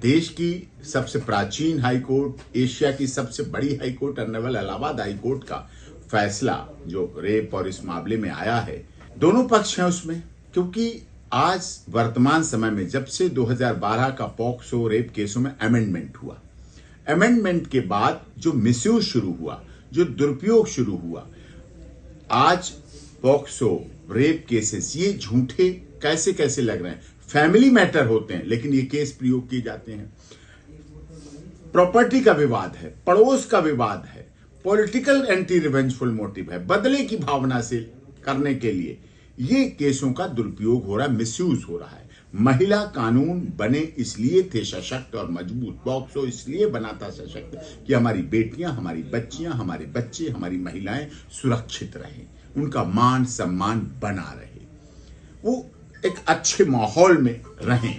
देश की सबसे प्राचीन हाई कोर्ट, एशिया की सबसे बड़ी high court honourable Allahabad high court का फैसला जो रेप और इस मामले में आया है, दोनों पक्ष हैं उसमें। क्योंकि आज वर्तमान समय में जब से 2012 का पॉक्सो रेप केसों में अमेंडमेंट हुआ, अमेंडमेंट के बाद जो मिसयूज शुरू हुआ, जो दुरुपयोग शुरू हुआ, आज पॉक्सो रेप केसेस ये झूठे कैसे कैसे लग रहे हैं। फैमिली मैटर होते हैं लेकिन ये केस प्रयोग किए जाते हैं। प्रॉपर्टी का विवाद है, पड़ोस का विवाद है, पॉलिटिकल एंटी रिवेंजफुल मोटिव है, बदले की भावना से करने के लिए ये केसों का दुरुपयोग हो रहा है, मिसयूज हो रहा है। महिला कानून बने इसलिए थे सशक्त और मजबूत, पॉक्सो इसलिए बना था सशक्त कि हमारी बेटियां, हमारी बच्चियां, हमारे बच्चे, हमारी महिलाएं सुरक्षित रहें, उनका मान सम्मान बना रहे, वो एक अच्छे माहौल में रहें,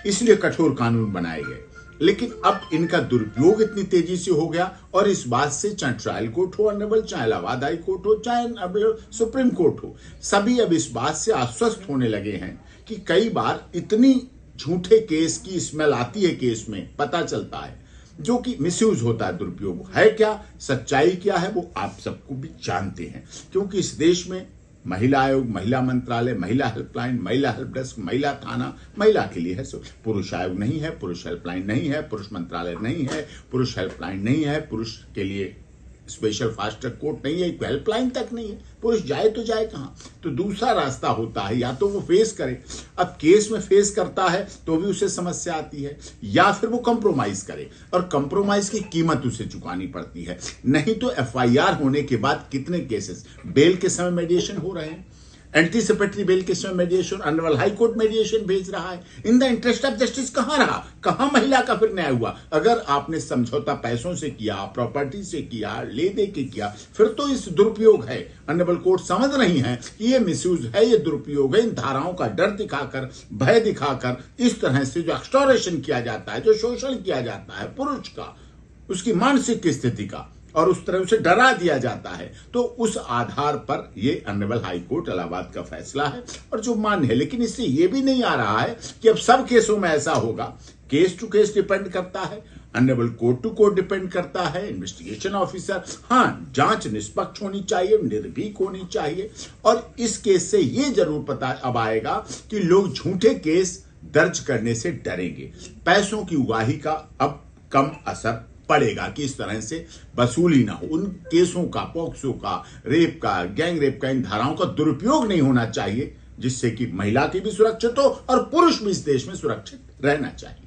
इसलिए कठोर कानून बनाए गए। लेकिन अब इनका दुरुपयोग इतनी तेजी से हो गया और इस बात से चाहे ट्रायल कोर्ट हो ऑनरेबल, चाहे इलाहाबाद हाई कोर्ट हो, चाहे सुप्रीम कोर्ट हो, सभी अब इस बात से आश्वस्त होने लगे हैं कि कई बार इतनी झूठे केस की स्मेल आती है, केस में पता चलता है जो कि मिसयूज होता है, दुरुपयोग है क्या, सच्चाई क्या है, वो आप सबको भी जानते हैं। क्योंकि इस देश में महिला आयोग, महिला मंत्रालय, महिला हेल्पलाइन, महिला हेल्प डेस्क, महिला थाना महिला के लिए है। पुरुष आयोग नहीं है, पुरुष हेल्पलाइन नहीं है, पुरुष मंत्रालय नहीं है, पुरुष हेल्पलाइन नहीं है, पुरुष के लिए स्पेशल फास्ट ट्रैक कोर्ट नहीं है, हेल्पलाइन तक नहीं है। पुरुष जाए तो जाए कहां? तो दूसरा रास्ता होता है, या तो वो फेस करे, अब केस में फेस करता है तो भी उसे समस्या आती है, या फिर वो कंप्रोमाइज करे और कंप्रोमाइज की कीमत उसे चुकानी पड़ती है। नहीं तो एफआईआर होने के बाद कितने केसेस बेल के समय मेडिएशन हो रहे हैं, एंटीसिपेटरी बेल के समय मेडिएशन, ऑनरेबल हाई कोर्ट मेडिएशन भेज रहा है। In the interest of justice कहां रहा, कहां महिला का फिर न्याय हुआ? अगर आपने समझौता पैसों से किया, प्रॉपर्टी से किया, ले दे के किया, फिर तो इस दुरुपयोग है। ऑनरेबल कोर्ट समझ रही है कि ये मिसयूज है, ये दुरुपयोग है। इन धाराओं का डर दिखाकर, भय दिखाकर, इस तरह से जो एक्सटॉर्शन किया जाता है, जो शोषण किया जाता है पुरुष का, उसकी मानसिक स्थिति का, और उस तरह से डरा दिया जाता है, तो उस आधार पर ये ऑनरेबल हाई कोर्ट इलाहाबाद का फैसला है और जो मान्य है। लेकिन इससे ये भी नहीं आ रहा है कि अब सब केसों में ऐसा होगा। केस टू केस डिपेंड करता है, honourable court to court depend करता है, इन्वेस्टिगेशन ऑफिसर, हाँ जांच निष्पक्ष होनी चाहिए, निर्भीक होनी चाहिए। और इस केस से ये जरूर पता अब आएगा कि लोग झूठे केस दर्ज करने से डरेंगे, पैसों की उगाही का अब कम असर पड़ेगा कि इस तरह से वसूली ना हो। उन केसों का, पॉक्सो का, रेप का, गैंग रेप का, इन धाराओं का दुरुपयोग नहीं होना चाहिए, जिससे कि महिला की भी सुरक्षित हो और पुरुष भी इस देश में सुरक्षित रहना चाहिए।